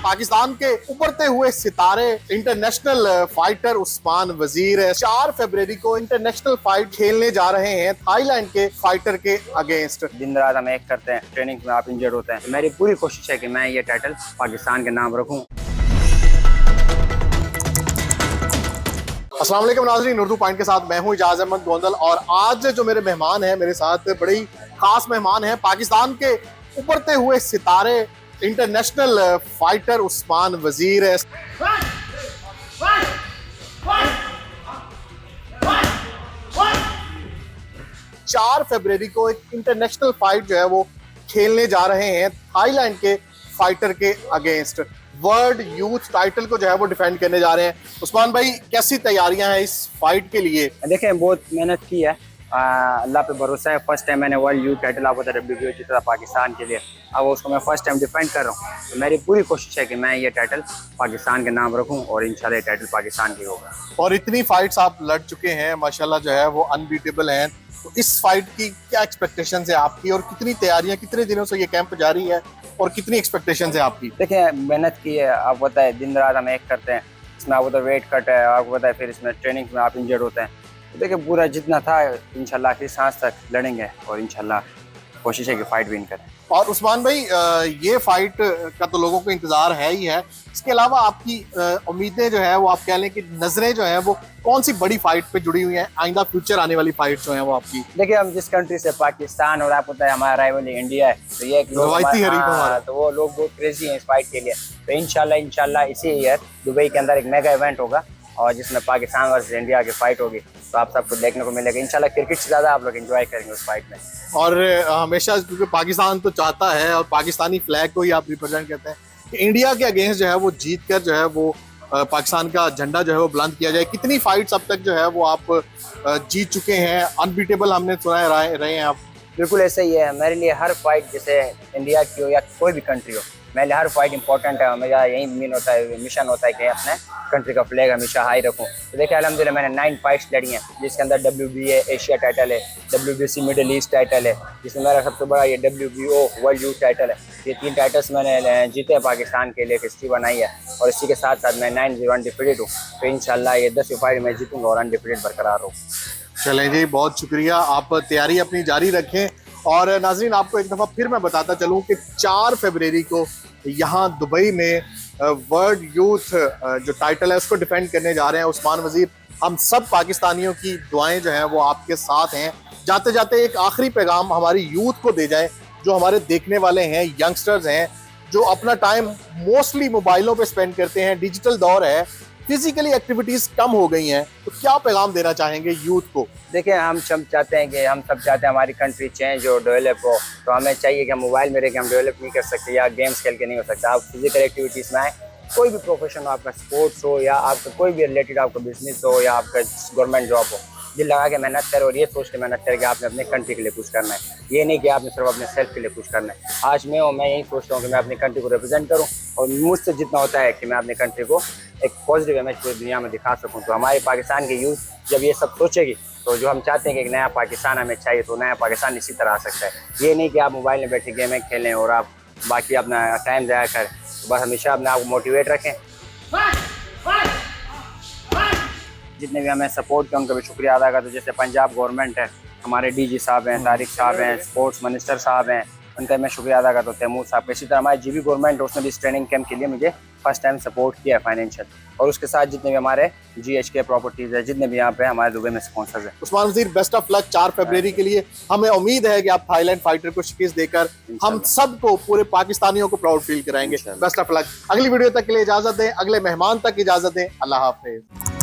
पाकिस्तान के उभरते हुए सितारे इंटरनेशनल फाइटर उस्मान वजीर 4 फरवरी को इंटरनेशनल फाइट खेलने जा रहे हैं थाईलैंड के फाइटर के अगेंस्ट। दिन रात हम एक करते हैं, ट्रेनिंग में आप इंजर्ड होते हैं। तो मेरी पूरी कोशिश है कि मैं ये टाइटल पाकिस्तान के नाम रखूं। अस्सलाम वालेकुम नाज़रीन, उर्दू पॉइंट के साथ मैं हूं इजाज़ अहमद गोंदल और आज जो मेरे मेहमान हैं, मेरे साथ बड़े ही खास मेहमान हैं, पाकिस्तान के उभरते हुए सितारे इंटरनेशनल फाइटर उस्मान वजीर है। चार फरवरी को एक इंटरनेशनल फाइट जो है वो खेलने जा रहे हैं थाईलैंड के फाइटर के अगेंस्ट। वर्ल्ड यूथ टाइटल को जो है वो डिफेंड करने जा रहे हैं। उस्मान भाई, कैसी तैयारियां हैं इस फाइट के लिए? देखें, बहुत मेहनत की है, अल्लाह पे भरोसा है। फर्स्ट टाइम मैंने वर्ल्ड यूथ टाइटल आपको WBO जीता था पाकिस्तान के लिए। अब उसको मैं फर्स्ट टाइम डिफेंड कर रहा हूँ। तो मेरी पूरी कोशिश है कि मैं ये टाइटल पाकिस्तान के नाम रखूँ और इंशाल्लाह ये टाइटल पाकिस्तान की होगा। और इतनी फाइट्स आप लड़ चुके हैं, माशाल्लाह जो है वो अनबीटेबल हैं। तो इस फाइट की क्या एक्सपेक्टेशन है आपकी और कितनी तैयारियां, कितने दिनों से ये कैंप जारी है और कितनी एक्सपेक्टेशन है आपकी? देखिए, मेहनत की है, आपको पता है, दिन रात हम एक करते हैं। इसमें आपको पता है वेट कट है, आपको पता है, फिर इसमें ट्रेनिंग में आप इंजर्ड होते हैं। तो देखिए, पूरा जितना था इंशाल्लाह आखिरी सांस तक लड़ेंगे और इंशाल्लाह कोशिश है कि फाइट विन करें। और उस्मान भाई, ये फाइट का तो लोगों को इंतजार है ही है, इसके अलावा आपकी उम्मीदें जो है वो आप कह लें कि नजरें जो है वो कौन सी बड़ी फाइट पे जुड़ी हुई हैं, आइंदा फ्यूचर आने वाली फाइट जो है वो आपकी? देखिए, हम जिस कंट्री से पाकिस्तान और आपको पता है हमारा राइवल इंडिया है, तो ये एक रवायती हरीफ हमारा, तो वो लोग बहुत क्रेजी हैं इस फाइट के लिए। तो इंशाल्लाह इसी ईयर दुबई के अंदर एक मेगा इवेंट होगा और जिसमें पाकिस्तान वर्सेस इंडिया की फाइट होगी। तो आप सबको देखने को मिलेगा इंशाल्लाह। क्रिकेट से ज़्यादा आप लोग एंजॉय करेंगे उस फाइट में। और हमेशा क्योंकि पाकिस्तान तो चाहता है और पाकिस्तानी फ्लैग को ही आप रिप्रेजेंट करते हैं कि इंडिया के अगेंस्ट जो है वो जीत कर जो है वो पाकिस्तान का झंडा जो है वो बुलंद किया जाए। कितनी फाइट्स अब तक जो है वो आप जीत चुके हैं, अनबीटेबल हमने सुना है रहे हैं आप? बिल्कुल ऐसा ही है। मेरे लिए हर फाइट, जैसे इंडिया की हो या कोई भी कंट्री हो, मेरे लिए हर फाइट इंपॉर्टेंट है। मेरा यही मिशन होता है कि अपने कंट्री का फ्लैग हमेशा हाई रखूं। तो देखिए, अल्हम्दुलिल्लाह मैंने 9 फाइट्स लड़ी हैं, जिसके अंदर WBA एशिया टाइटल है, WBC मिडिल ईस्ट टाइटल है, जिसमें मेरा सबसे बड़ा ये WBO वर्ल्ड यूथ टाइटल है। ये 3 टाइटल्स मैंने जीते हैं पाकिस्तान के लिए, हिस्ट्री बनाई है। और इसी के साथ साथ मैं 9-0 अनडिफीटेड हूँ। तो इंशाल्लाह ये 10वीं फाइट में जीतूंगा और अनडिफीटेड बरकरार हूँ। चलें जी, बहुत शुक्रिया, आप तैयारी अपनी जारी रखें। और नाज़रीन, आपको एक दफ़ा फिर मैं बताता चलूँ कि 4 फरवरी को यहाँ दुबई में वर्ल्ड यूथ जो टाइटल है उसको डिफेंड करने जा रहे हैं उस्मान वजीर। हम सब पाकिस्तानियों की दुआएं जो हैं वो आपके साथ हैं। जाते जाते एक आखिरी पैगाम हमारी यूथ को दे जाएं, जो हमारे देखने वाले हैं, यंगस्टर्स हैं, जो अपना टाइम मोस्टली मोबाइलों पे स्पेंड करते हैं। डिजिटल दौर है, फिजिकली एक्टिविटीज कम हो गई हैं, तो क्या पैगाम देना चाहेंगे यूथ को? देखिए, हम सब चाहते हैं हमारी कंट्री चेंज हो, डेवलप हो। तो हमें चाहिए कि हम मोबाइल में रह के हम डेवलप नहीं कर सकते या गेम्स खेल के नहीं हो सकता। आप फिजिकल एक्टिविटीज़ में आए, कोई भी प्रोफेशन हो, आपका स्पोर्ट्स हो या आपका कोई भी रिलेटेड आपका बिजनेस हो या आपका गवर्नमेंट जॉब हो, दिल लगा के मेहनत करो और ये सोच के मेहनत करें कि आपने अपने कंट्री के लिए कुछ करना है। ये नहीं कि आपने सिर्फ अपने सेल्फ के लिए कुछ करना है। आज मैं यही सोचता हूँ कि मैं अपनी कंट्री को रिप्रेजेंट करूँ और मुझसे जितना होता है कि मैं अपनी कंट्री को एक पॉजिटिव इमेज पूरी दुनिया में दिखा सकूँ। तो हमारे पाकिस्तान के यूथ जब ये सब सोचेगी, तो जो हम चाहते हैं कि एक नया पाकिस्तान हमें चाहिए, तो नया पाकिस्तान इसी तरह आ सकता है। ये नहीं कि आप मोबाइल में बैठे गेमें खेलें और आप बाकी अपना टाइम ज़ाया करें। तो बस हमेशा अपने आप को मोटिवेट रखें। जितने भी हमें सपोर्ट किया उनका भी शुक्रिया अदा करते। जैसे पंजाब गवर्नमेंट है, हमारे DG साहब हैं, तारिक साहब हैं, स्पोर्ट्स मिनिस्टर साहब हैं, उनका मैं शुक्रिया अदा करता हूँ, तैमूर साहब। इसी तरह हमारे GB गवर्नमेंट, उसने भी इस ट्रेनिंग कैंप के लिए मुझे फर्स्ट टाइम सपोर्ट किया है फाइनेंशियल। और उसके साथ जितने भी हमारे GHK प्रॉपर्टीज़ है, जितने भी यहाँ पे हमारे दुबई में स्पॉन्सर्स हैं। उस्मान वजीर, बेस्ट ऑफ लक 4 फरवरी के लिए। हमें उम्मीद है कि आप थाईलैंड फाइटर को शिकस्त देकर हम सबको, पूरे पाकिस्तानियों को प्राउड फील कराएंगे। Best of luck. अगली वीडियो तक के लिए इजाजत दें, अगले मेहमान तक इजाजत दें। अल्लाह हाफिज।